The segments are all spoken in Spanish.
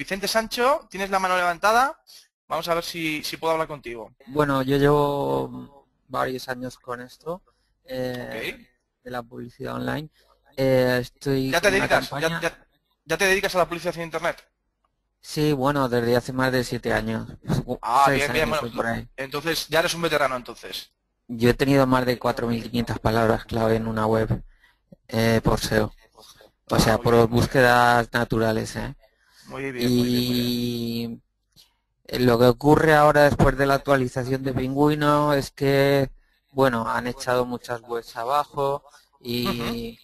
Vicente Sancho, tienes la mano levantada. Vamos a ver si puedo hablar contigo. Bueno, yo llevo varios años con esto Ok. eh, de la publicidad online. Estoy ¿Ya te con una dedicas? campaña, ¿Ya te dedicas a la publicidad en Internet? sí, bueno, desde hace más de 7 años, Ah, seis bien, bien. años Bueno, o por ahí. entonces ya eres un veterano entonces. Yo he tenido más de 4.500 palabras clave en una web por SEO, o Ah, sea, muy por bien, muy bien. búsquedas naturales, ¿eh? Muy bien, muy bien, muy bien. Y lo que ocurre ahora después de la actualización de Pingüino es que, bueno, han echado muchas webs abajo Ujú. y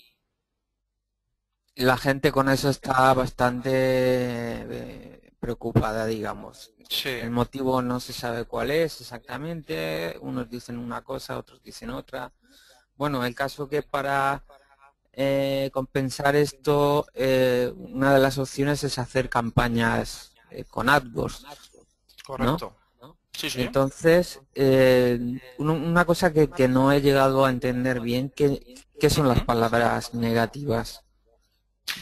la gente con eso está bastante preocupada, digamos. Sí. El motivo no se sabe cuál es exactamente, unos dicen una cosa, otros dicen otra. Bueno, el caso que para compensar esto, una de las opciones es hacer campañas con AdWords, ¿no? Correcto. Sí, sí. Entonces, una cosa que no he llegado a entender bien, ¿qué son las Ujú. palabras negativas?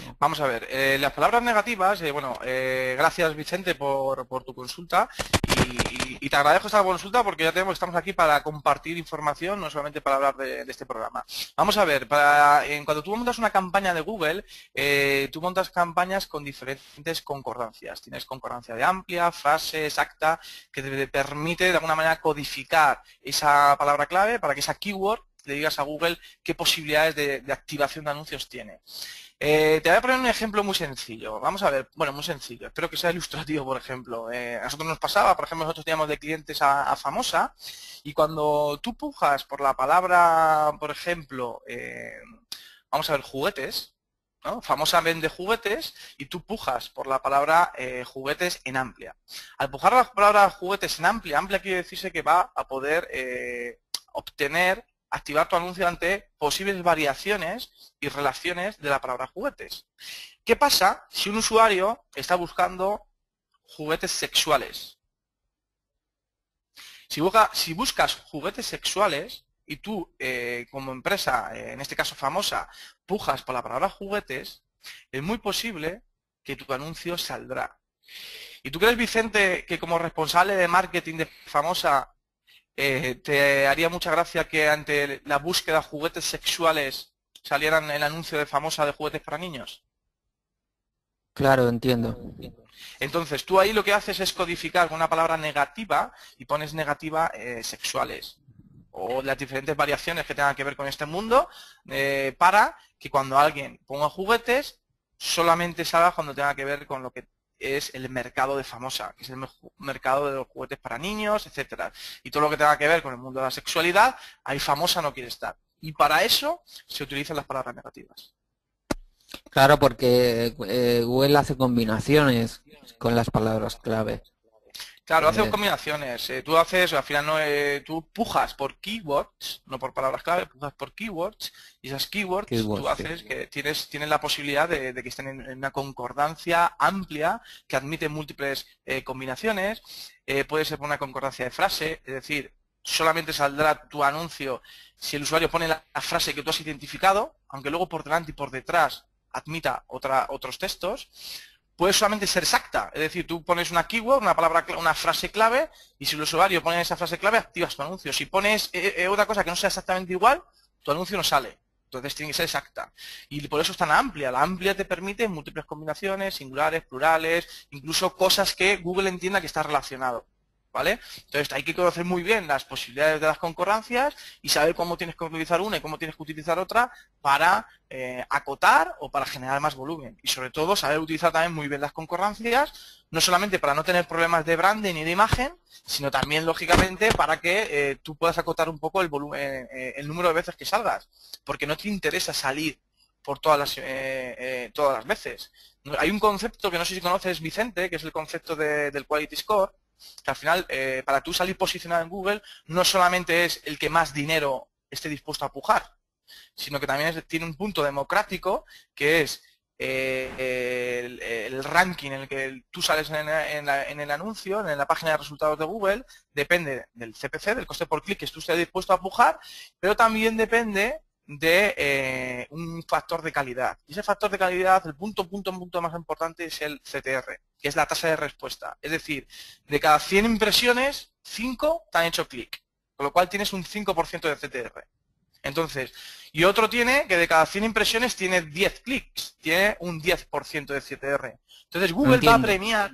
¿No? Vamos a ver, las palabras negativas, bueno, gracias Vicente por tu consulta y te agradezco esta consulta porque ya tenemos, estamos aquí para compartir información, no solamente para hablar de este programa. Vamos a ver, cuando tú montas una campaña de Google, tú montas campañas con diferentes concordancias. Tienes concordancia de amplia, frase, exacta, que te permite de alguna manera codificar esa palabra clave para que esa keyword le digas a Google qué posibilidades de activación de anuncios tiene. Te voy a poner un ejemplo muy sencillo. Vamos a ver, bueno, muy sencillo. Espero que sea ilustrativo, por ejemplo. A nosotros nos pasaba, por ejemplo, nosotros teníamos de clientes a Famosa y cuando tú pujas por la palabra, por ejemplo, vamos a ver, juguetes, ¿no? Famosa vende juguetes y tú pujas por la palabra juguetes en amplia. Al pujar la palabra juguetes en amplia, amplia quiere decirse que va a poder obtener, activar tu anuncio ante posibles variaciones y relaciones de la palabra juguetes. ¿Qué pasa si un usuario está buscando juguetes sexuales? Si buscas juguetes sexuales y tú, como empresa, en este caso famosa, pujas por la palabra juguetes, es muy posible que tu anuncio saldrá. ¿Y tú crees, Vicente, que como responsable de marketing de famosa, te haría mucha gracia que ante la búsqueda de juguetes sexuales salieran el anuncio de famosa de juguetes para niños? Claro, entiendo. Entonces, tú ahí lo que haces es codificar con una palabra negativa y pones negativa sexuales o las diferentes variaciones que tengan que ver con este mundo para que cuando alguien ponga juguetes solamente salga cuando tenga que ver con lo que es el mercado de famosa, que es el mercado de los juguetes para niños, etcétera. Y todo lo que tenga que ver con el mundo de la sexualidad, ahí famosa no quiere estar. Y para eso se utilizan las palabras negativas. Claro, porque Google hace combinaciones con las palabras clave. Claro, hace Eh, combinaciones. Tú haces, al final no, tú pujas por keywords, no por palabras clave, pujas por keywords y esas keywords tú keywords, sí. haces que tienes la posibilidad de que estén en una concordancia amplia que admite múltiples combinaciones. Puede ser por una concordancia de frase, es decir, solamente saldrá tu anuncio si el usuario pone la frase que tú has identificado, aunque luego por delante y por detrás admita otros textos. Puede solamente ser exacta, es decir, tú pones una keyword, una palabra, una frase clave, y si el usuario pone esa frase clave, activas tu anuncio. Si pones otra cosa que no sea exactamente igual, tu anuncio no sale. Entonces tiene que ser exacta. Y por eso es tan amplia. La amplia te permite múltiples combinaciones, singulares, plurales, incluso cosas que Google entienda que está relacionado. ¿Vale? Entonces hay que conocer muy bien las posibilidades de las concordancias y saber cómo tienes que utilizar una y cómo tienes que utilizar otra para acotar o para generar más volumen. Y sobre todo saber utilizar también muy bien las concordancias, no solamente para no tener problemas de branding ni de imagen, sino también, lógicamente, para que tú puedas acotar un poco el volumen, el número de veces que salgas. Porque no te interesa salir por todas las veces. Hay un concepto que no sé si conoces, Vicente, que es el concepto del Quality Score, que al final, para tú salir posicionado en Google, no solamente es el que más dinero esté dispuesto a pujar, sino que también tiene un punto democrático que es el ranking en el que tú sales en el anuncio, en la página de resultados de Google, depende del CPC, del coste por clic que tú estés dispuesto a pujar, pero también depende de un factor de calidad. Y ese factor de calidad, el punto más importante es el CTR, que es la tasa de respuesta. Es decir, de cada 100 impresiones, 5 te han hecho clic, con lo cual tienes un 5% de CTR. Entonces, y otro tiene que de cada 100 impresiones tiene 10 clics, tiene un 10% de CTR. Entonces Google va a premiar...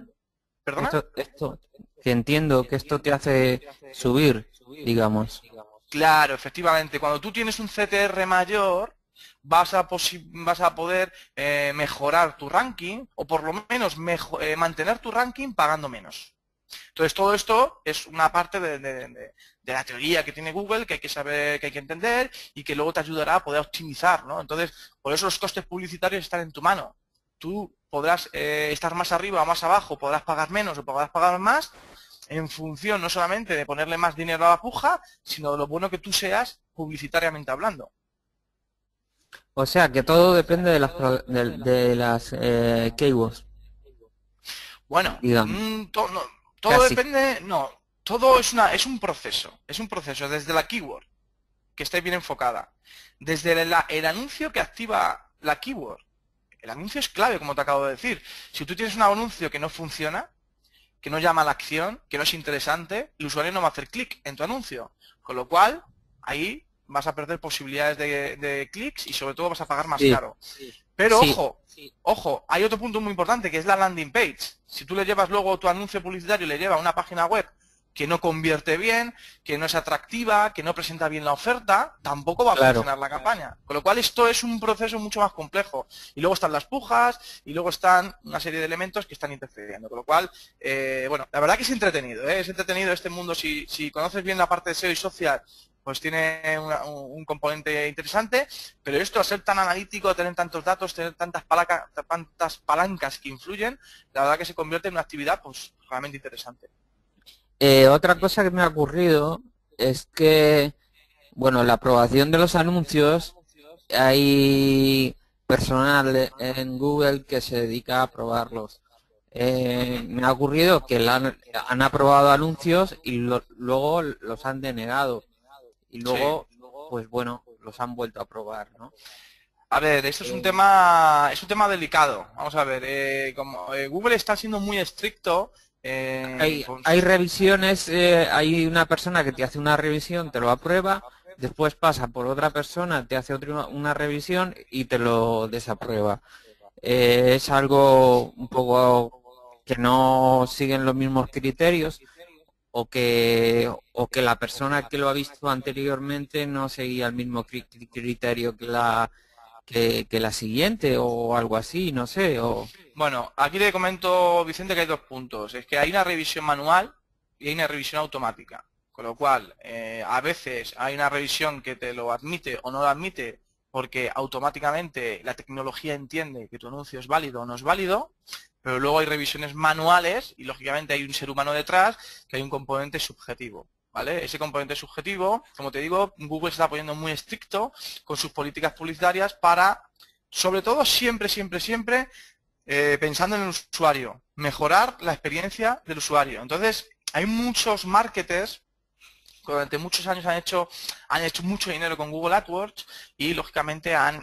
¿Perdona? Esto, que entiendo que esto te hace subir, digamos. Claro, efectivamente. Cuando tú tienes un CTR mayor, vas a poder mejorar tu ranking o por lo menos mantener tu ranking pagando menos. Entonces todo esto es una parte de la teoría que tiene Google, que hay que saber, que hay que entender y que luego te ayudará a poder optimizar, ¿no? Entonces, por eso los costes publicitarios están en tu mano. Tú podrás estar más arriba o más abajo, podrás pagar menos o podrás pagar más en función no solamente de ponerle más dinero a la puja, sino de lo bueno que tú seas publicitariamente hablando. O sea, que todo depende de las keywords. Bueno, Digamos. todo depende, no, todo es un proceso desde la keyword, que esté bien enfocada, desde el anuncio que activa la keyword. El anuncio es clave, como te acabo de decir. Si tú tienes un anuncio que no funciona, que no llama a la acción, que no es interesante, el usuario no va a hacer clic en tu anuncio. Con lo cual, ahí vas a perder posibilidades de clics y sobre todo vas a pagar más caro. Pero ojo, hay otro punto muy importante que es la landing page. Si tú le llevas luego tu anuncio publicitario y le llevas a una página web que no convierte bien, que no es atractiva, que no presenta bien la oferta, tampoco va a funcionar la campaña. Con lo cual esto es un proceso mucho más complejo. Y luego están las pujas y luego están una serie de elementos que están interfiriendo. Con lo cual, bueno, la verdad que es entretenido, ¿eh? Es entretenido este mundo. Si conoces bien la parte de SEO y social, pues tiene un componente interesante, pero esto, al ser tan analítico, tener tantos datos, tener tantas palancas que influyen, la verdad que se convierte en una actividad pues realmente interesante. Otra cosa que me ha ocurrido es que, bueno, la aprobación de los anuncios, hay personal en Google que se dedica a aprobarlos. Me ha ocurrido que han aprobado anuncios y luego los han denegado. Y luego, pues bueno, los han vuelto a aprobar, ¿no? A ver, esto es un tema delicado. Vamos a ver, como Google está siendo muy estricto. Hay revisiones, hay una persona que te hace una revisión, te lo aprueba, después pasa por otra persona, te hace una revisión y te lo desaprueba. Es algo un poco que no siguen los mismos criterios o que la persona que lo ha visto anteriormente no seguía el mismo criterio que la siguiente o algo así, no sé. Bueno, aquí te comento, Vicente, que hay dos puntos. Es que hay una revisión manual y hay una revisión automática. Con lo cual, a veces hay una revisión que te lo admite o no lo admite porque automáticamente la tecnología entiende que tu anuncio es válido o no es válido, pero luego hay revisiones manuales y lógicamente hay un ser humano detrás que hay un componente subjetivo. ¿Vale? Ese componente subjetivo, como te digo, Google se está poniendo muy estricto con sus políticas publicitarias para, sobre todo, siempre, pensando en el usuario, mejorar la experiencia del usuario. Entonces, hay muchos marketers que durante muchos años han hecho mucho dinero con Google AdWords y lógicamente han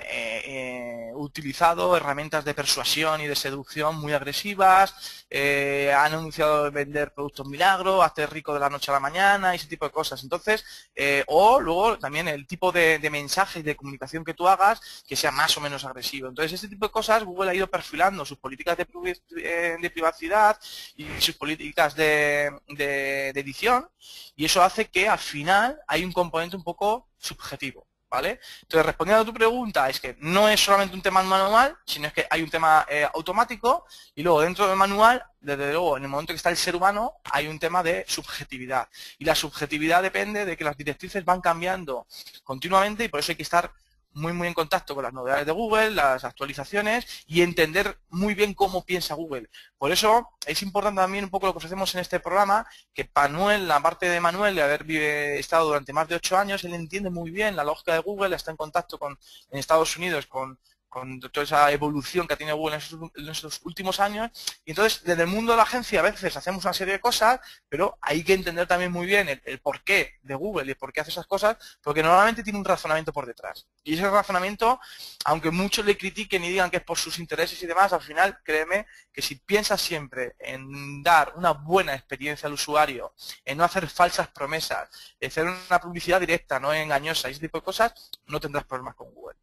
utilizado herramientas de persuasión y de seducción muy agresivas, han anunciado vender productos milagro, hacer rico de la noche a la mañana y ese tipo de cosas. Entonces, o luego también el tipo de mensaje y de comunicación que tú hagas que sea más o menos agresivo. Entonces, este tipo de cosas Google ha ido perfilando sus políticas de privacidad y sus políticas de edición y eso hace que al final hay un componente un poco subjetivo, ¿vale? Entonces, respondiendo a tu pregunta, es que no es solamente un tema manual, sino es que hay un tema automático y luego dentro del manual, desde luego, en el momento que está el ser humano, hay un tema de subjetividad. Y la subjetividad depende de que las directrices van cambiando continuamente y por eso hay que estar muy en contacto con las novedades de Google, las actualizaciones y entender muy bien cómo piensa Google. Por eso es importante también un poco lo que ofrecemos en este programa, que Manuel, la parte de Manuel, de haber estado durante más de 8 años, él entiende muy bien la lógica de Google, está en contacto en Estados Unidos con con toda esa evolución que ha tenido Google en estos últimos años. Y entonces, desde el mundo de la agencia, a veces hacemos una serie de cosas, pero hay que entender también muy bien el porqué de Google y el por qué hace esas cosas, porque normalmente tiene un razonamiento por detrás. Y ese razonamiento, aunque muchos le critiquen y digan que es por sus intereses y demás, al final, créeme, que si piensas siempre en dar una buena experiencia al usuario, en no hacer falsas promesas, en hacer una publicidad directa, no engañosa, y ese tipo de cosas, no tendrás problemas con Google.